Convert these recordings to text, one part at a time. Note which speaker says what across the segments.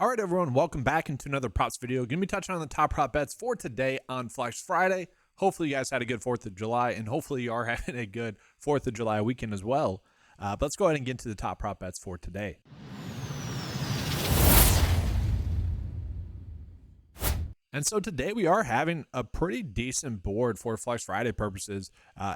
Speaker 1: All right, everyone, welcome back into another props video. Going to be touching on the top prop bets for today on Flex Friday. Hopefully you guys had a good 4th of July, and hopefully you are having a good 4th of July weekend as well. But let's go ahead and get into the top prop bets for today. And so today we are having a pretty decent board for Flex Friday purposes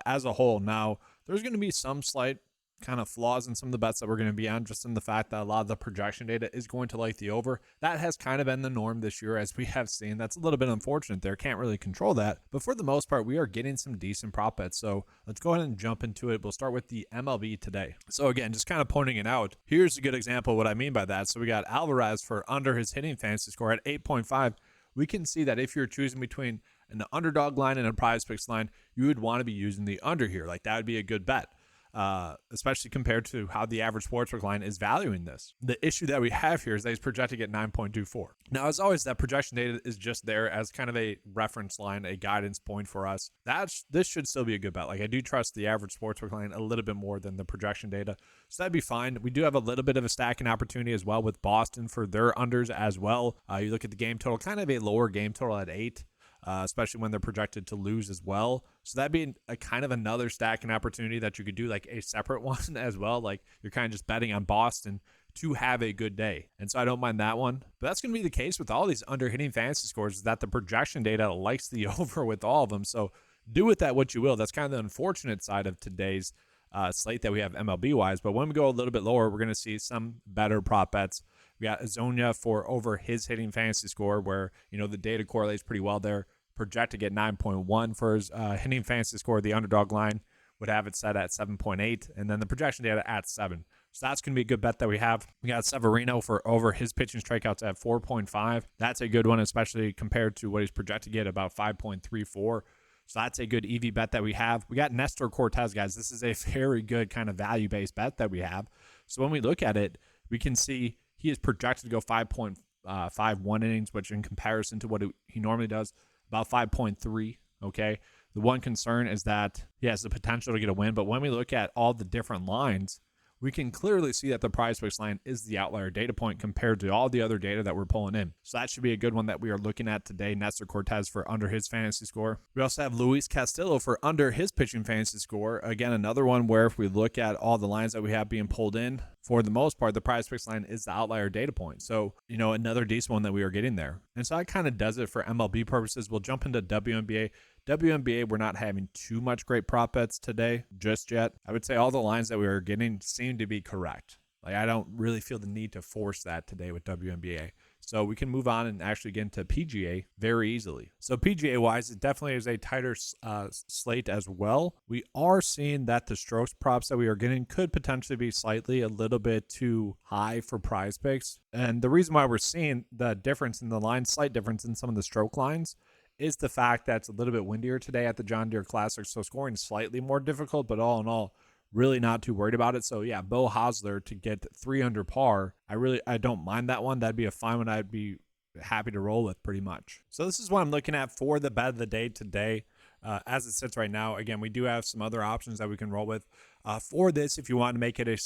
Speaker 1: as a whole. Now, there's going to be some slight kind of flaws in some of the bets that we're going to be on, just in the fact that a lot of the projection data is going to like the over. That has kind of been the norm this year, as we have seen. That's a little bit unfortunate there. Can't really control that. But for the most part, we are getting some decent prop bets. So let's go ahead and jump into it. We'll start with the MLB today. So again, just kind of pointing it out. Here's a good example of what I mean by that. So we got Alvarez for under his hitting fantasy score at 8.5. We can see that if you're choosing between an underdog line and a PrizePicks line, you would want to be using the under here. Like, that would be a good bet. Especially compared to how the average sportsbook line is valuing this. The issue that we have here is that he's projecting at 9.24. Now, as always, that projection data is just there as kind of a reference line, a guidance point for us. This should still be a good bet. Like, I do trust the average sportsbook line a little bit more than the projection data, so that'd be fine. We do have a little bit of a stacking opportunity as well with Boston for their unders as well. You look at the game total, kind of a lower game total at 8. Especially when they're projected to lose as well. So that'd be a kind of another stacking opportunity that you could do, like a separate one as well. Like, you're kind of just betting on Boston to have a good day. And so I don't mind that one. But that's going to be the case with all these under hitting fantasy scores, is that the projection data likes the over with all of them. So do with that what you will. That's kind of the unfortunate side of today's slate that we have MLB wise. But when we go a little bit lower, we're going to see some better prop bets. We got Azonia for over his hitting fantasy score, where, you know, the data correlates pretty well there. Projected at 9.1 for his hitting fantasy score. The underdog line would have it set at 7.8, and then the projection data at 7. So that's going to be a good bet that we have. We got Severino for over his pitching strikeouts at 4.5. That's a good one, especially compared to what he's projected to get, about 5.34. So that's a good EV bet that we have. We got Nestor Cortez, guys. This is a very good kind of value-based bet that we have. So when we look at it, we can see he is projected to go 5.51 innings, which in comparison to what he normally does, about 5.3, okay? The one concern is that he has the potential to get a win, but when we look at all the different lines, we can clearly see that the PrizePicks line is the outlier data point compared to all the other data that we're pulling in. So that should be a good one that we are looking at today. Nestor Cortez for under his fantasy score. We also have Luis Castillo for under his pitching fantasy score. Again, another one where if we look at all the lines that we have being pulled in, for the most part, the PrizePicks line is the outlier data point. So, you know, another decent one that we are getting there. And so that kind of does it for MLB purposes. We'll jump into WNBA. WNBA, we're not having too much great prop bets today just yet. I would say all the lines that we are getting seem to be correct. Like, I don't really feel the need to force that today with WNBA. So we can move on and actually get into PGA very easily. So PGA-wise, it definitely is a tighter slate as well. We are seeing that the strokes props that we are getting could potentially be slightly a little bit too high for PrizePicks. And the reason why we're seeing the difference in the line, slight difference in some of the stroke lines, is the fact that it's a little bit windier today at the John Deere Classic. So scoring is slightly more difficult, but all in all, really not too worried about it. So yeah, Bo Hosler to get 3 under par, I don't mind that one. That'd be a fine one I'd be happy to roll with pretty much. So this is what I'm looking at for the bet of the day today. As it sits right now, again, we do have some other options that we can roll with. For this, if you want to make it a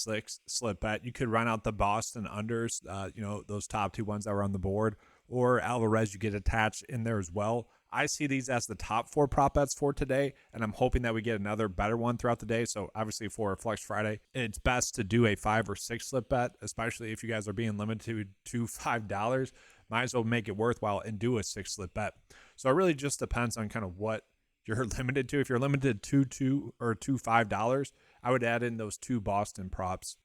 Speaker 1: slip bet, you could run out the Boston unders, you know, those top 2 ones that were on the board, or Alvarez you get attached in there as well. I see these as the top 4 prop bets for today, and I'm hoping that we get another better one throughout the day. So obviously for Flex Friday, it's best to do a 5 or 6 slip bet, especially if you guys are being limited to $5. Might as well make it worthwhile and do a 6 slip bet. So it really just depends on kind of what you're limited to. If you're limited to $2 or $5, I would add in those 2 Boston props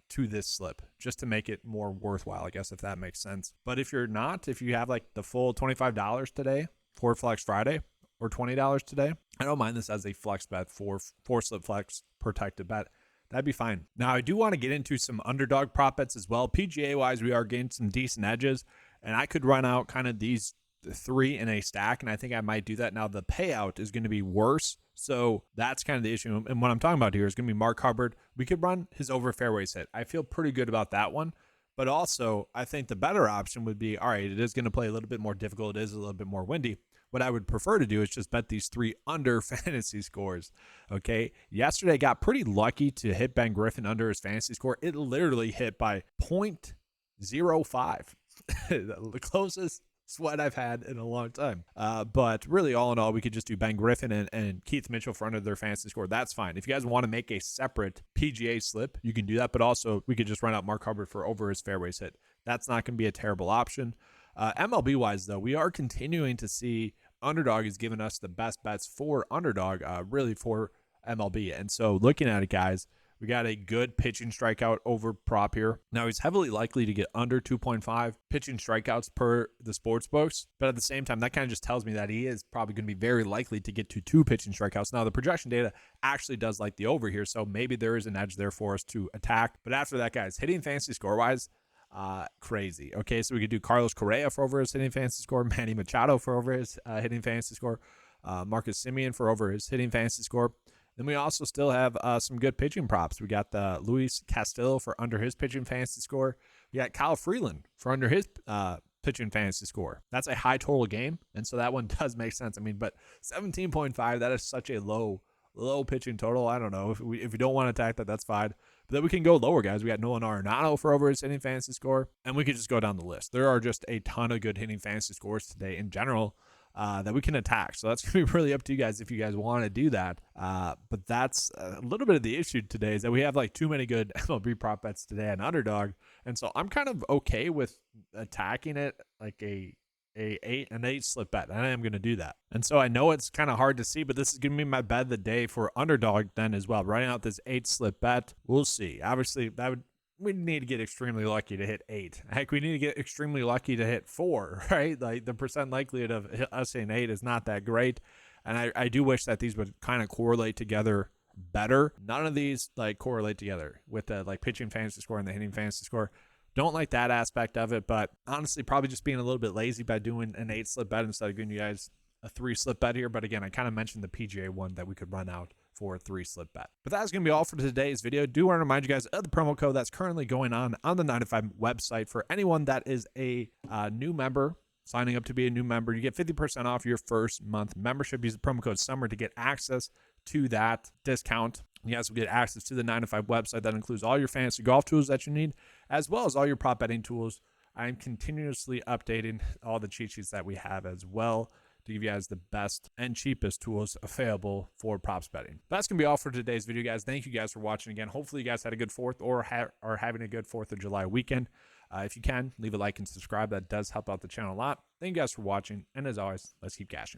Speaker 1: to this slip just to make it more worthwhile, I guess, if that makes sense. But if you're not, if you have like the full $25 today for Flex Friday or $20 today, I don't mind this as a flex bet for slip flex protected bet. That'd be fine. Now, I do want to get into some underdog prop bets as well. PGA wise, we are getting some decent edges, and I could run out kind of these 3 in a stack, and I think I might do that. Now, the payout is going to be worse, so that's kind of the issue. And what I'm talking about here is going to be Mark Hubbard. We could run his over fairways hit. I feel pretty good about that one. But also, I think the better option would be, all right, it is going to play a little bit more difficult. It is a little bit more windy. What I would prefer to do is just bet these 3 under fantasy scores, okay? Yesterday, got pretty lucky to hit Ben Griffin under his fantasy score. It literally hit by 0.05. The closest sweat I've had in a long time. But really, all in all, we could just do Ben Griffin and Keith Mitchell for under their fantasy score. That's fine. If you guys want to make a separate PGA slip, you can do that. But also, we could just run out Mark Hubbard for over his fairways hit. That's not going to be a terrible option. MLB wise, though, we are continuing to see Underdog is giving us the best bets for Underdog, really for MLB. And so looking at it, guys, we got a good pitching strikeout over prop here. Now, he's heavily likely to get under 2.5 pitching strikeouts per the sports books. But at the same time, that kind of just tells me that he is probably going to be very likely to get to 2 pitching strikeouts. Now, the projection data actually does like the over here, so maybe there is an edge there for us to attack. But after that, guys, hitting fantasy score-wise, crazy. Okay, so we could do Carlos Correa for over his hitting fantasy score, Manny Machado for over his hitting fantasy score, Marcus Semien for over his hitting fantasy score. Then we also still have some good pitching props. We got the Luis Castillo for under his pitching fantasy score. We got Kyle Freeland for under his pitching fantasy score. That's a high total game, and so that one does make sense. I mean, but 17.5, that is such a low pitching total. I don't know. If we don't want to attack that, that's fine. But then we can go lower, guys. We got Nolan Arenado for over his hitting fantasy score, and we could just go down the list. There are just a ton of good hitting fantasy scores today in general. That we can attack. So that's going to be really up to you guys if you guys want to do that. But that's a little bit of the issue today is that we have like too many good MLB prop bets today on Underdog. And so I'm kind of okay with attacking it like an 8 slip bet. And I am going to do that. And so I know it's kind of hard to see, but this is going to be my bet of the day for Underdog then as well. Running out this 8 slip bet. We'll see. Obviously, we need to get extremely lucky to hit 8. Heck, we need to get extremely lucky to hit 4, right? Like the percent likelihood of us hitting 8 is not that great. And I do wish that these would kind of correlate together better. None of these like correlate together with the like pitching fantasy score and the hitting fantasy score. Don't like that aspect of it, but honestly, probably just being a little bit lazy by doing an 8 slip bet instead of giving you guys a 3 slip bet here. But again, I kind of mentioned the PGA one that we could run out for a 3 slip bet. But that's going to be all for today's video. Do want to remind you guys of the promo code that's currently going on the 9 to 5 website for anyone that is a new member. Signing up to be a new member, you get 50% off your first month membership. Use the promo code SUMMER to get access to that discount. You guys will get access to the 9 to 5 website that includes all your fantasy golf tools that you need, as well as all your prop betting tools. I'm continuously updating all the cheat sheets that we have as well to give you guys the best and cheapest tools available for props betting. That's going to be all for today's video, guys. Thank you guys for watching again. Hopefully you guys had a good 4th or are having a good 4th of July weekend. If you can, leave a like and subscribe. That does help out the channel a lot. Thank you guys for watching. And as always, let's keep cashing.